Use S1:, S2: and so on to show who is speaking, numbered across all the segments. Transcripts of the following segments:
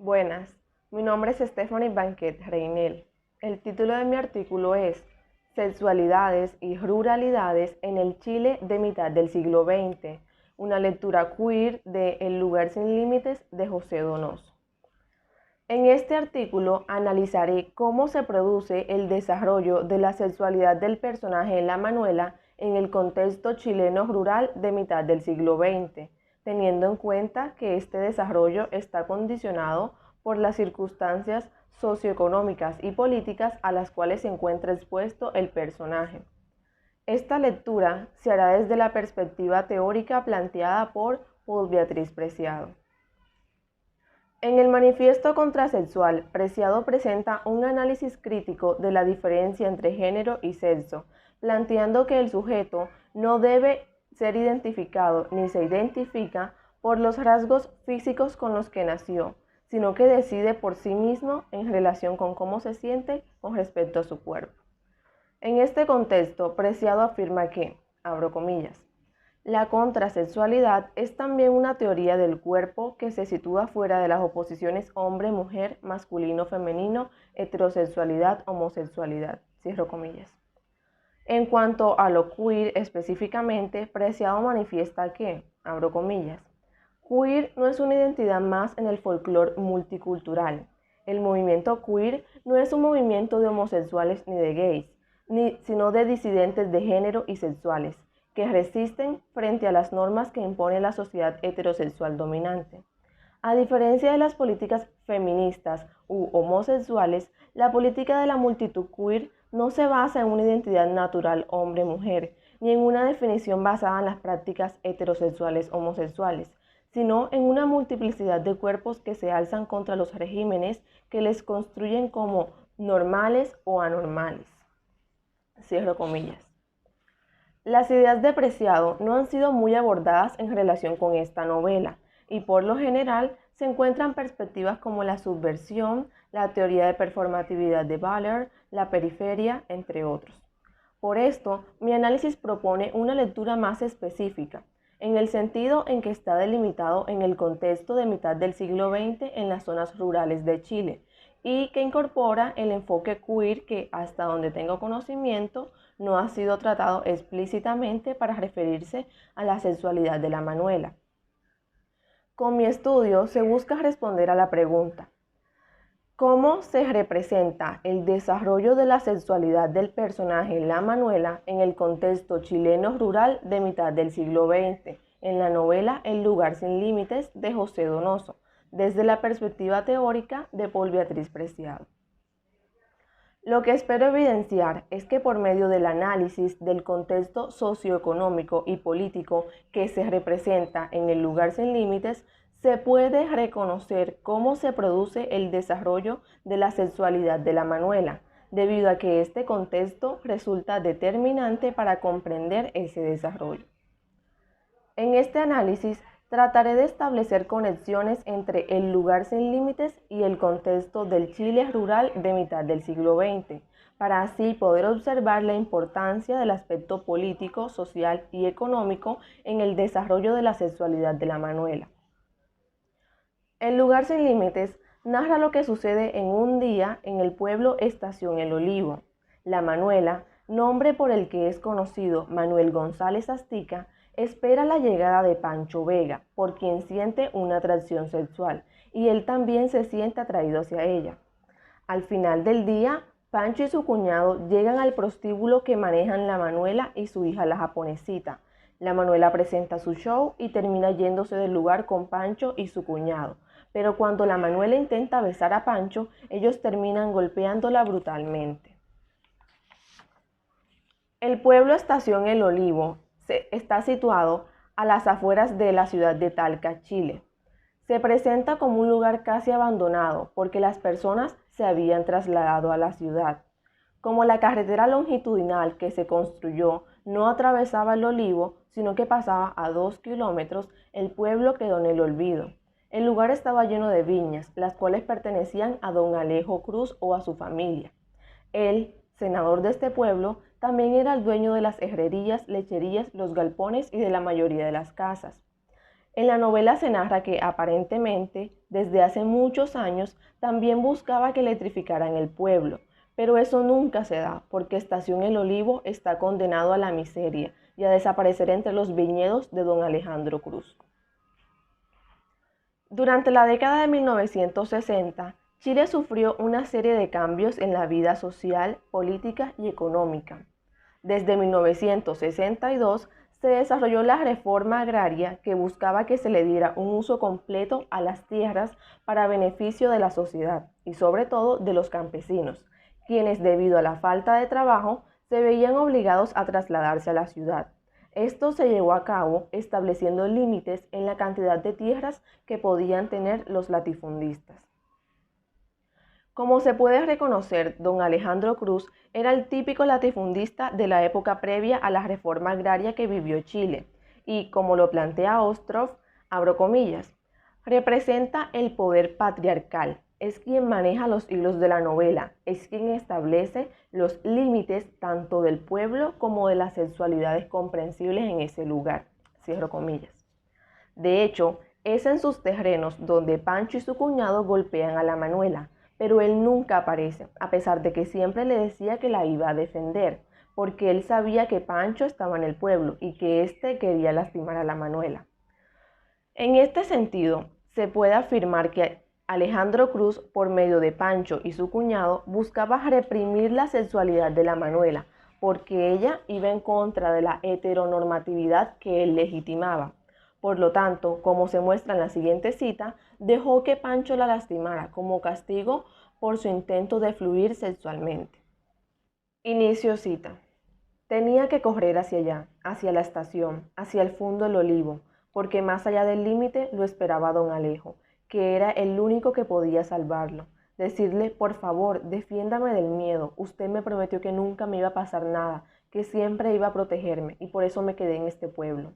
S1: Buenas, mi nombre es Stephanie Banquet Reinel. El título de mi artículo es Sexualidades y ruralidades en el Chile de mitad del siglo XX, una lectura queer de El lugar sin límites de José Donoso. En este artículo analizaré cómo se produce el desarrollo de la sexualidad del personaje La Manuela en el contexto chileno rural de mitad del siglo XX, teniendo en cuenta que este desarrollo está condicionado por las circunstancias socioeconómicas y políticas a las cuales se encuentra expuesto el personaje. Esta lectura se hará desde la perspectiva teórica planteada por Paul Beatriz Preciado. En el Manifiesto Contrasexual, Preciado presenta un análisis crítico de la diferencia entre género y sexo, planteando que el sujeto no debe ser identificado ni se identifica por los rasgos físicos con los que nació, sino que decide por sí mismo en relación con cómo se siente con respecto a su cuerpo. En este contexto, Preciado afirma que, abro comillas, la contrasexualidad es también una teoría del cuerpo que se sitúa fuera de las oposiciones hombre-mujer, masculino-femenino, heterosexualidad, homosexualidad. Cierro comillas. En cuanto a lo queer específicamente, Preciado manifiesta que, abro comillas, queer no es una identidad más en el folclore multicultural. El movimiento queer no es un movimiento de homosexuales ni de gays, sino de disidentes de género y sexuales, que resisten frente a las normas que impone la sociedad heterosexual dominante. A diferencia de las políticas feministas u homosexuales, la política de la multitud queer no se basa en una identidad natural hombre-mujer, ni en una definición basada en las prácticas heterosexuales homosexuales, sino en una multiplicidad de cuerpos que se alzan contra los regímenes que les construyen como normales o anormales. Cierro comillas. Las ideas de Preciado no han sido muy abordadas en relación con esta novela y por lo general se encuentran perspectivas como la subversión, la teoría de performatividad de Butler, la periferia, entre otros. Por esto, mi análisis propone una lectura más específica, en el sentido en que está delimitado en el contexto de mitad del siglo XX en las zonas rurales de Chile, y que incorpora el enfoque queer que, hasta donde tengo conocimiento, no ha sido tratado explícitamente para referirse a la sexualidad de la Manuela. Con mi estudio se busca responder a la pregunta: ¿cómo se representa el desarrollo de la sexualidad del personaje La Manuela en el contexto chileno rural de mitad del siglo XX, en la novela El lugar sin límites de José Donoso, desde la perspectiva teórica de Paul Beatriz Preciado? Lo que espero evidenciar es que por medio del análisis del contexto socioeconómico y político que se representa en El lugar sin límites, se puede reconocer cómo se produce el desarrollo de la sexualidad de la Manuela, debido a que este contexto resulta determinante para comprender ese desarrollo. En este análisis trataré de establecer conexiones entre El lugar sin límites y el contexto del Chile rural de mitad del siglo XX, para así poder observar la importancia del aspecto político, social y económico en el desarrollo de la sexualidad de la Manuela. El lugar sin límites narra lo que sucede en un día en el pueblo Estación El Olivo. La Manuela, nombre por el que es conocido Manuel González Astica, espera la llegada de Pancho Vega, por quien siente una atracción sexual, y él también se siente atraído hacia ella. Al final del día, Pancho y su cuñado llegan al prostíbulo que manejan la Manuela y su hija la japonesita. La Manuela presenta su show y termina yéndose del lugar con Pancho y su cuñado, pero cuando la Manuela intenta besar a Pancho, ellos terminan golpeándola brutalmente. El pueblo Estación El Olivo está situado a las afueras de la ciudad de Talca, Chile. Se presenta como un lugar casi abandonado porque las personas se habían trasladado a la ciudad. Como la carretera longitudinal que se construyó no atravesaba el olivo, sino que pasaba a 2 kilómetros, el pueblo quedó en el olvido. El lugar estaba lleno de viñas, las cuales pertenecían a don Alejo Cruz o a su familia. Él, senador de este pueblo, también era el dueño de las herrerías, lecherías, los galpones y de la mayoría de las casas. En la novela se narra que aparentemente, desde hace muchos años, también buscaba que electrificaran el pueblo, pero eso nunca se da, porque Estación El Olivo está condenado a la miseria y a desaparecer entre los viñedos de don Alejandro Cruz. Durante la década de 1960, Chile sufrió una serie de cambios en la vida social, política y económica. Desde 1962 se desarrolló la reforma agraria que buscaba que se le diera un uso completo a las tierras para beneficio de la sociedad y sobre todo de los campesinos, quienes debido a la falta de trabajo se veían obligados a trasladarse a la ciudad. Esto se llevó a cabo estableciendo límites en la cantidad de tierras que podían tener los latifundistas. Como se puede reconocer, don Alejandro Cruz era el típico latifundista de la época previa a la reforma agraria que vivió Chile y, como lo plantea Ostroff, abro comillas, representa el poder patriarcal, es quien maneja los hilos de la novela, es quien establece los límites tanto del pueblo como de las sexualidades comprensibles en ese lugar, cierro comillas. De hecho, es en sus terrenos donde Pancho y su cuñado golpean a la Manuela, pero él nunca aparece, a pesar de que siempre le decía que la iba a defender, porque él sabía que Pancho estaba en el pueblo y que éste quería lastimar a la Manuela. En este sentido, se puede afirmar que Alejandro Cruz, por medio de Pancho y su cuñado, buscaba reprimir la sexualidad de la Manuela, porque ella iba en contra de la heteronormatividad que él legitimaba. Por lo tanto, como se muestra en la siguiente cita, dejó que Pancho la lastimara como castigo por su intento de fluir sexualmente. Inicio cita. Tenía que correr hacia allá, hacia la estación, hacia el fondo del olivo, porque más allá del límite lo esperaba don Alejo, que era el único que podía salvarlo. Decirle, por favor, defiéndame del miedo, usted me prometió que nunca me iba a pasar nada, que siempre iba a protegerme, y por eso me quedé en este pueblo.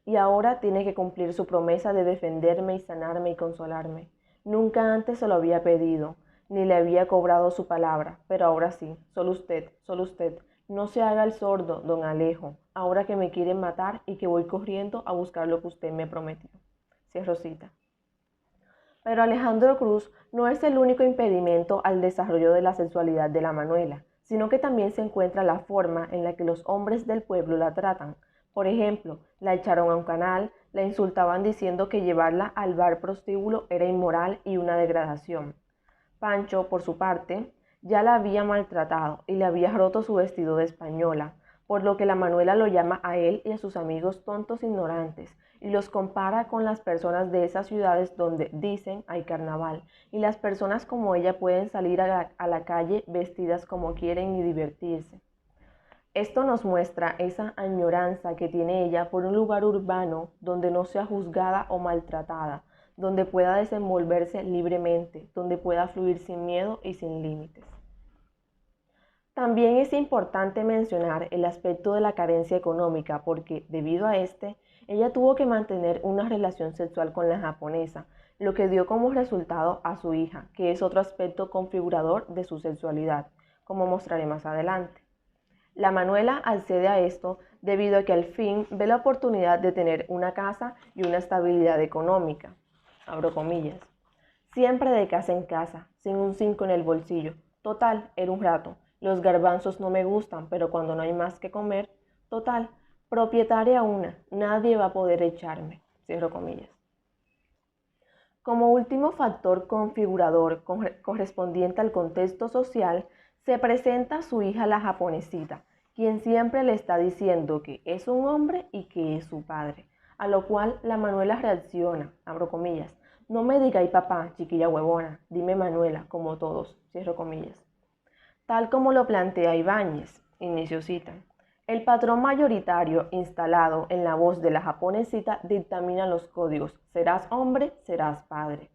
S1: Y ahora tiene que cumplir su promesa de defenderme y sanarme y consolarme. Nunca antes se lo había pedido, ni le había cobrado su palabra, pero ahora sí, solo usted. No se haga el sordo, don Alejo, ahora que me quieren matar y que voy corriendo a buscar lo que usted me prometió. Cierro cita. Pero Alejandro Cruz no es el único impedimento al desarrollo de la sexualidad de la Manuela, sino que también se encuentra la forma en la que los hombres del pueblo la tratan. Por ejemplo, la echaron a un canal, la insultaban diciendo que llevarla al bar prostíbulo era inmoral y una degradación. Pancho, por su parte, ya la había maltratado y le había roto su vestido de española, por lo que la Manuela lo llama a él y a sus amigos tontos ignorantes y los compara con las personas de esas ciudades donde dicen hay carnaval y las personas como ella pueden salir a la calle vestidas como quieren y divertirse. Esto nos muestra esa añoranza que tiene ella por un lugar urbano donde no sea juzgada o maltratada, donde pueda desenvolverse libremente, donde pueda fluir sin miedo y sin límites. También es importante mencionar el aspecto de la carencia económica porque, debido a este, ella tuvo que mantener una relación sexual con la japonesa, lo que dio como resultado a su hija, que es otro aspecto configurador de su sexualidad, como mostraré más adelante. La Manuela accede a esto debido a que al fin ve la oportunidad de tener una casa y una estabilidad económica. Abro comillas. Siempre de casa en casa, sin un 5 en el bolsillo. Total, era un rato. Los garbanzos no me gustan, pero cuando no hay más que comer, total, propietaria una, nadie va a poder echarme. Cierro comillas. Como último factor configurador correspondiente al contexto social, se presenta su hija la japonesita, quien siempre le está diciendo que es un hombre y que es su padre, a lo cual la Manuela reacciona, abro comillas, no me digáis papá, chiquilla huevona, dime Manuela, como todos, cierro comillas. Tal como lo plantea Ibáñez, inicio cita. El patrón mayoritario instalado en la voz de la japonesita dictamina los códigos, serás hombre, serás padre.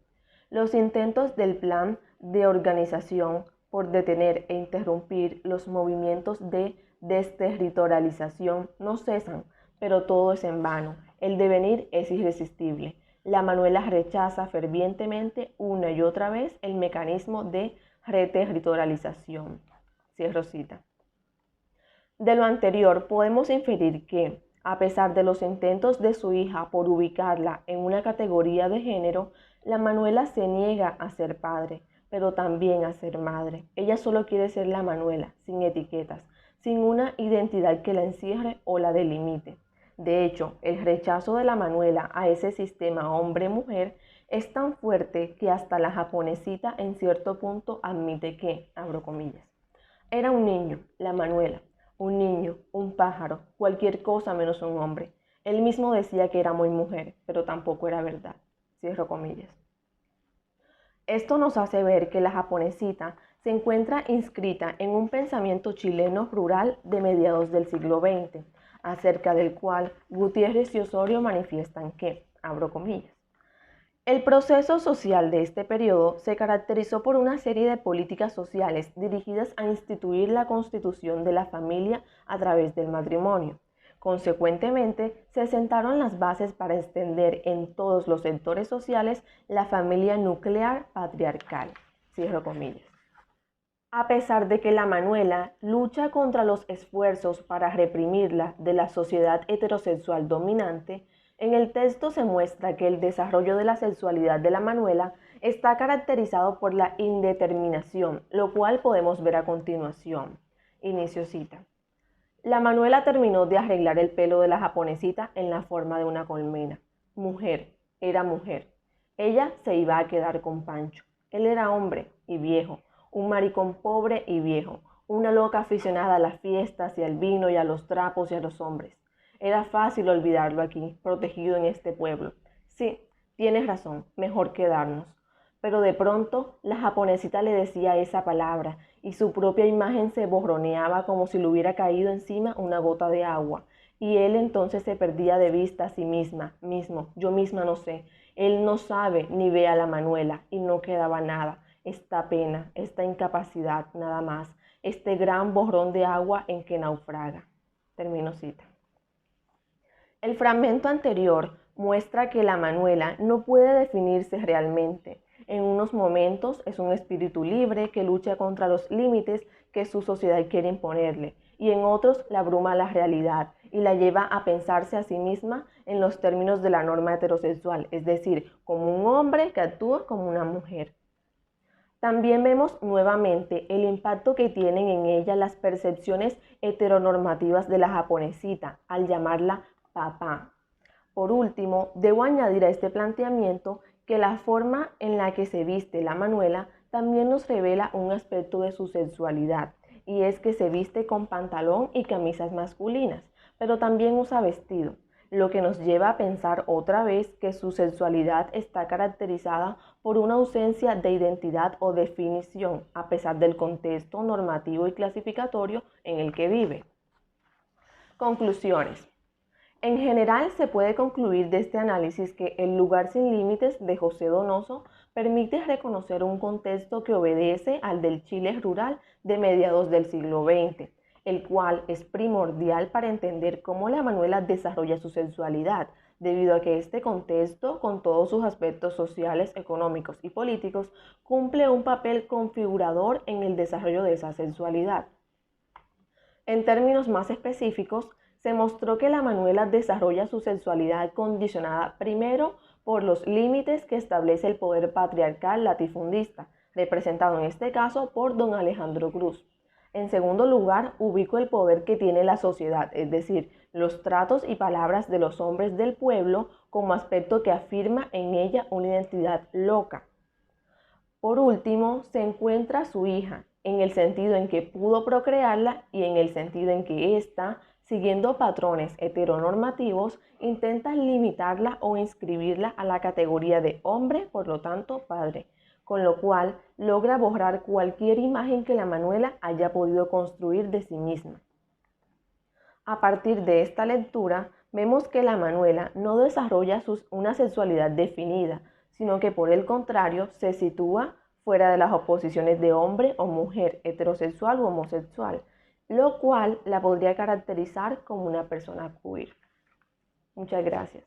S1: Los intentos del plan de organización por detener e interrumpir los movimientos de desterritorialización no cesan, pero todo es en vano. El devenir es irresistible. La Manuela rechaza fervientemente una y otra vez el mecanismo de reterritorialización. Cierro cita. De lo anterior podemos inferir que, A pesar de los intentos de su hija por ubicarla en una categoría de género, la Manuela se niega a ser padre, pero también a ser madre. Ella solo quiere ser la Manuela, sin etiquetas, sin una identidad que la encierre o la delimite. De hecho, el rechazo de la Manuela a ese sistema hombre-mujer es tan fuerte que hasta la japonesita en cierto punto admite que, abro comillas, era un niño, la Manuela, un niño, un pájaro, cualquier cosa menos un hombre. Él mismo decía que era muy mujer, pero tampoco era verdad, cierro comillas. Esto nos hace ver que la japonesita se encuentra inscrita en un pensamiento chileno rural de mediados del siglo XX, acerca del cual Gutiérrez y Osorio manifiestan que, abro comillas, el proceso social de este periodo se caracterizó por una serie de políticas sociales dirigidas a instituir la constitución de la familia a través del matrimonio. Consecuentemente, se sentaron las bases para extender en todos los sectores sociales la familia nuclear patriarcal. Cierro comillas. A pesar de que la Manuela lucha contra los esfuerzos para reprimirla de la sociedad heterosexual dominante, en el texto se muestra que el desarrollo de la sexualidad de la Manuela está caracterizado por la indeterminación, lo cual podemos ver a continuación. Inicio cita. La Manuela terminó de arreglar el pelo de la japonesita en la forma de una colmena. Mujer, era mujer. Ella se iba a quedar con Pancho. Él era hombre y viejo, un maricón pobre y viejo, una loca aficionada a las fiestas y al vino y a los trapos y a los hombres. Era fácil olvidarlo aquí, protegido en este pueblo. Sí, tienes razón, mejor quedarnos. Pero de pronto la japonesita le decía esa palabra y su propia imagen se borroneaba como si le hubiera caído encima una gota de agua. Y él entonces se perdía de vista a sí mismo, yo misma no sé. Él no sabe ni ve a la Manuela y no quedaba nada. Esta pena, esta incapacidad, nada más. Este gran borrón de agua en que naufraga. Termino cita. El fragmento anterior muestra que la Manuela no puede definirse realmente. En unos momentos es un espíritu libre que lucha contra los límites que su sociedad quiere imponerle, y en otros la abruma la realidad y la lleva a pensarse a sí misma en los términos de la norma heterosexual, es decir, como un hombre que actúa como una mujer. También vemos nuevamente el impacto que tienen en ella las percepciones heteronormativas de la japonesita al llamarla papá. Por último, debo añadir a este planteamiento que la forma en la que se viste la Manuela también nos revela un aspecto de su sexualidad, y es que se viste con pantalón y camisas masculinas, pero también usa vestido, lo que nos lleva a pensar otra vez que su sexualidad está caracterizada por una ausencia de identidad o definición, a pesar del contexto normativo y clasificatorio en el que vive. Conclusiones. En general, se puede concluir de este análisis que El lugar sin límites de José Donoso permite reconocer un contexto que obedece al del Chile rural de mediados del siglo XX, el cual es primordial para entender cómo la Manuela desarrolla su sexualidad, debido a que este contexto, con todos sus aspectos sociales, económicos y políticos, cumple un papel configurador en el desarrollo de esa sexualidad. En términos más específicos, se mostró que la Manuela desarrolla su sexualidad condicionada primero por los límites que establece el poder patriarcal latifundista, representado en este caso por don Alejandro Cruz. En segundo lugar, ubico el poder que tiene la sociedad, es decir, los tratos y palabras de los hombres del pueblo como aspecto que afirma en ella una identidad loca. Por último, se encuentra su hija, en el sentido en que pudo procrearla y en el sentido en que ésta, siguiendo patrones heteronormativos, intenta limitarla o inscribirla a la categoría de hombre, por lo tanto padre, con lo cual logra borrar cualquier imagen que la Manuela haya podido construir de sí misma. A partir de esta lectura, vemos que la Manuela no desarrolla una sexualidad definida, sino que por el contrario se sitúa fuera de las oposiciones de hombre o mujer, heterosexual u homosexual, lo cual la podría caracterizar como una persona queer. Muchas gracias.